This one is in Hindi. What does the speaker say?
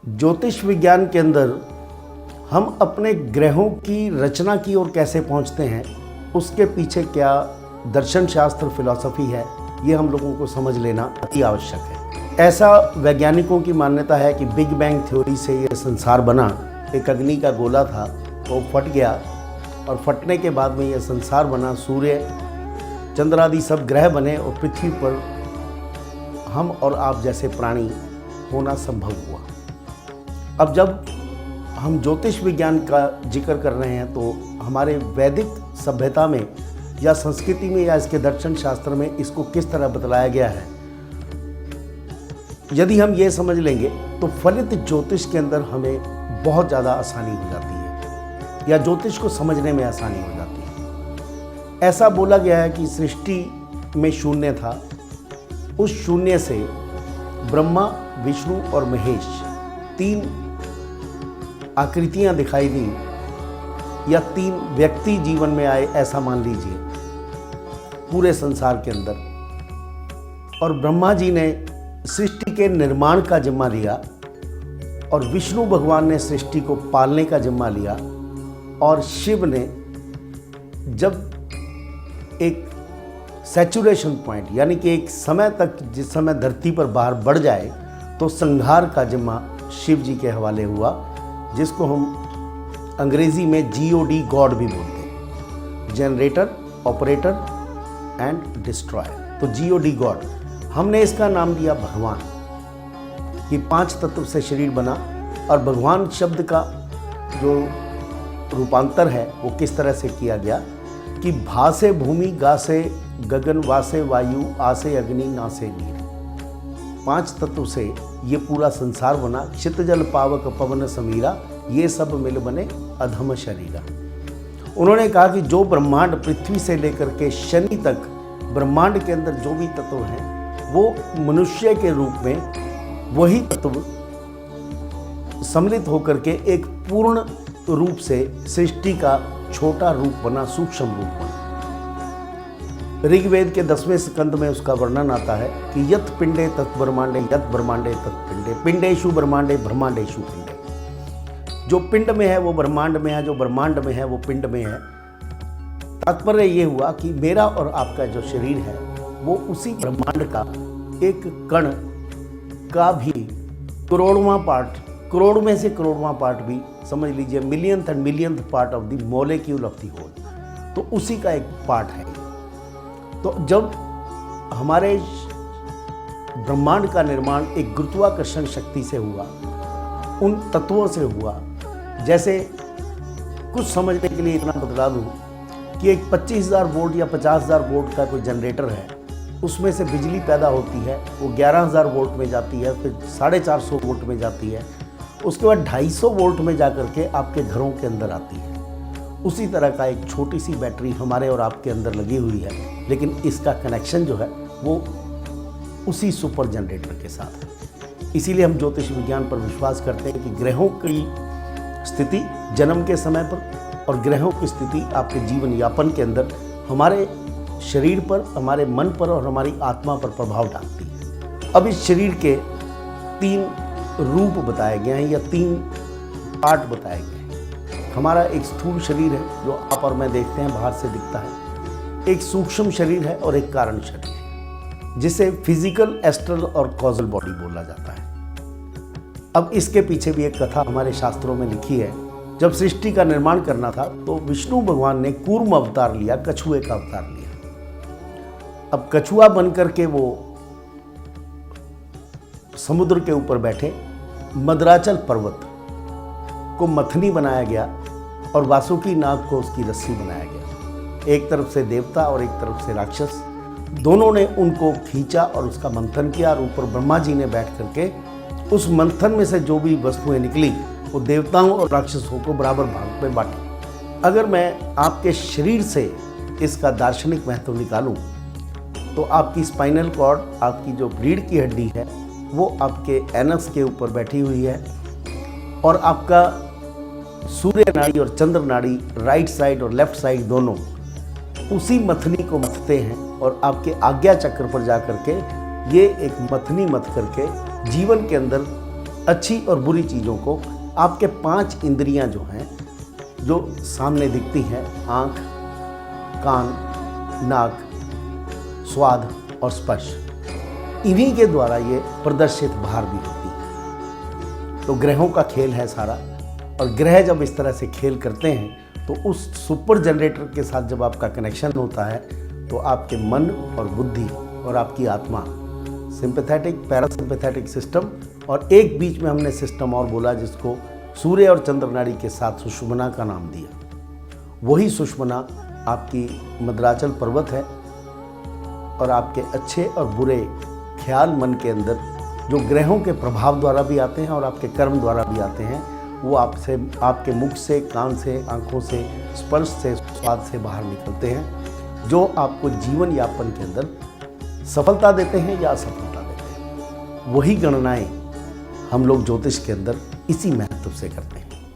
ज्योतिष विज्ञान के अंदर हम अपने ग्रहों की रचना की ओर कैसे पहुंचते हैं, उसके पीछे क्या दर्शन शास्त्र फिलॉसफी है, ये हम लोगों को समझ लेना अति आवश्यक है। ऐसा वैज्ञानिकों की मान्यता है कि बिग बैंग थ्योरी से ये संसार बना। एक अग्नि का गोला था, वो फट गया और फटने के बाद में ये संसार बना। सूर्य, चंद्र आदि सब ग्रह बने और पृथ्वी पर हम और आप जैसे प्राणी होना संभव हुआ। अब जब हम ज्योतिष विज्ञान का जिक्र कर रहे हैं तो हमारे वैदिक सभ्यता में या संस्कृति में या इसके दर्शन शास्त्र में इसको किस तरह बतलाया गया है, यदि हम ये समझ लेंगे तो फलित ज्योतिष के अंदर हमें बहुत ज़्यादा आसानी हो जाती है या ज्योतिष को समझने में आसानी हो जाती है। ऐसा बोला गया है कि सृष्टि में शून्य था, उस शून्य से ब्रह्मा, विष्णु और महेश तीन आकृतियां दिखाई दी या तीन व्यक्ति जीवन में आए, ऐसा मान लीजिए पूरे संसार के अंदर। और ब्रह्मा जी ने सृष्टि के निर्माण का जिम्मा लिया और विष्णु भगवान ने सृष्टि को पालने का जिम्मा लिया और शिव ने जब एक सैचुरेशन पॉइंट यानी कि एक समय तक जिस समय धरती पर बाहर बढ़ जाए तो संहार का जिम्मा शिव जी के हवाले हुआ, जिसको हम अंग्रेजी में GOD गॉड भी बोलते हैं, जनरेटर, ऑपरेटर एंड डिस्ट्रॉयर। तो GOD गॉड, हमने इसका नाम दिया भगवान कि 5 तत्व से शरीर बना। और भगवान शब्द का जो रूपांतर है वो किस तरह से किया गया कि भा से भूमि, गा से गगन, वा से वायु, आ से अग्नि, ना से नीर। 5 तत्व से ये पूरा संसार बना। चित जल पावक पवन समीरा, ये सब मिल बने अधम शरीरा। उन्होंने कहा कि जो ब्रह्मांड पृथ्वी से लेकर के शनि तक ब्रह्मांड के अंदर जो भी तत्व हैं वो मनुष्य के रूप में वही तत्व सम्मिलित होकर के एक पूर्ण रूप से सृष्टि का छोटा रूप बना, सूक्ष्म रूप बना। ऋग्वेद के 10वें स्कंद में उसका वर्णन आता है कि यत पिंडे तत् ब्रह्मांडे, यत ब्रह्मांडे तत् पिंडे, पिंडेषु ब्रह्मांडे, ब्रह्मांडेषु पिंडे। जो पिंड में है वो ब्रह्मांड में है, जो ब्रह्मांड में है वो पिंड में है। तात्पर्य ये हुआ कि मेरा और आपका जो शरीर है वो उसी ब्रह्मांड का एक कण का भी करोड़वां पार्ट, करोड़ में से करोड़वां पार्ट भी समझ लीजिए, millionth and millionth part of the molecule of the whole, तो उसी का एक पार्ट है। तो जब हमारे ब्रह्मांड का निर्माण एक गुरुत्वाकर्षण शक्ति से हुआ, उन तत्वों से हुआ, जैसे कुछ समझने के लिए इतना बता दूं कि एक 25,000 वोल्ट या 50,000 वोल्ट का कोई जनरेटर है, उसमें से बिजली पैदा होती है, वो 11,000 वोल्ट में जाती है, फिर 450 वोल्ट में जाती है, उसके बाद 250 वोल्ट में जाकर के आपके घरों के अंदर आती है। उसी तरह का एक छोटी सी बैटरी हमारे और आपके अंदर लगी हुई है, लेकिन इसका कनेक्शन जो है वो उसी सुपर जनरेटर के साथ है। इसीलिए हम ज्योतिष विज्ञान पर विश्वास करते हैं कि ग्रहों की स्थिति जन्म के समय पर और ग्रहों की स्थिति आपके जीवन यापन के अंदर हमारे शरीर पर, हमारे मन पर और हमारी आत्मा पर प्रभाव डालती है। अब इस शरीर के 3 रूप बताए गए हैं या 3 पार्ट बताए गए हैं। हमारा एक स्थूल शरीर है जो आप और मैं देखते हैं, बाहर से दिखता है। एक सूक्ष्म शरीर है और एक कारण शरीर है, जिसे फिजिकल, एस्ट्रल और कॉजल बॉडी बोला जाता है। अब इसके पीछे भी एक कथा हमारे शास्त्रों में लिखी है। जब सृष्टि का निर्माण करना था तो विष्णु भगवान ने कूर्म अवतार लिया, कछुए का अवतार लिया। अब कछुआ बनकर के वो समुद्र के ऊपर बैठे। मद्राचल पर्वत को मथनी बनाया गया और वासुकी नाग को उसकी रस्सी बनाया गया। एक तरफ से देवता और एक तरफ से राक्षस, दोनों ने उनको खींचा और उसका मंथन किया और ऊपर ब्रह्मा जी ने बैठ करके उस मंथन में से जो भी वस्तुएं निकली वो देवताओं और राक्षसों को बराबर भाग में बांटी। अगर मैं आपके शरीर से इसका दार्शनिक महत्व निकालूं तो आपकी स्पाइनल कॉर्ड, आपकी जो रीढ़ की हड्डी है वो आपके एनस के ऊपर बैठी हुई है और आपका सूर्य नाड़ी और चंद्र नाड़ी राइट साइड और लेफ्ट साइड दोनों उसी मथनी को मथते हैं और आपके आज्ञा चक्र पर जाकर के ये एक मथनी मथ करके जीवन के अंदर अच्छी और बुरी चीज़ों को आपके 5 इंद्रियां जो हैं, जो सामने दिखती हैं, आँख, कान, नाक, स्वाद और स्पर्श, इन्हीं के द्वारा ये प्रदर्शित बाहर भी होती है। तो ग्रहों का खेल है सारा, और ग्रह जब इस तरह से खेल करते हैं तो उस सुपर जनरेटर के साथ जब आपका कनेक्शन होता है तो आपके मन और बुद्धि और आपकी आत्मा, सिंपैथेटिक, पैरासिम्पैथेटिक सिस्टम, और एक बीच में हमने सिस्टम और बोला जिसको सूर्य और चंद्र नाड़ी के साथ सुषुम्ना का नाम दिया। वही सुषुम्ना आपकी मद्राचल पर्वत है, और आपके अच्छे और बुरे ख्याल मन के अंदर जो ग्रहों के प्रभाव द्वारा भी आते हैं और आपके कर्म द्वारा भी आते हैं, वो आपसे, आपके मुख से, कान से, आँखों से, स्पर्श से, स्वाद से बाहर निकलते हैं, जो आपको जीवन यापन के अंदर सफलता देते हैं या असफलता देते हैं। वही गणनाएं हम लोग ज्योतिष के अंदर इसी महत्व से करते हैं।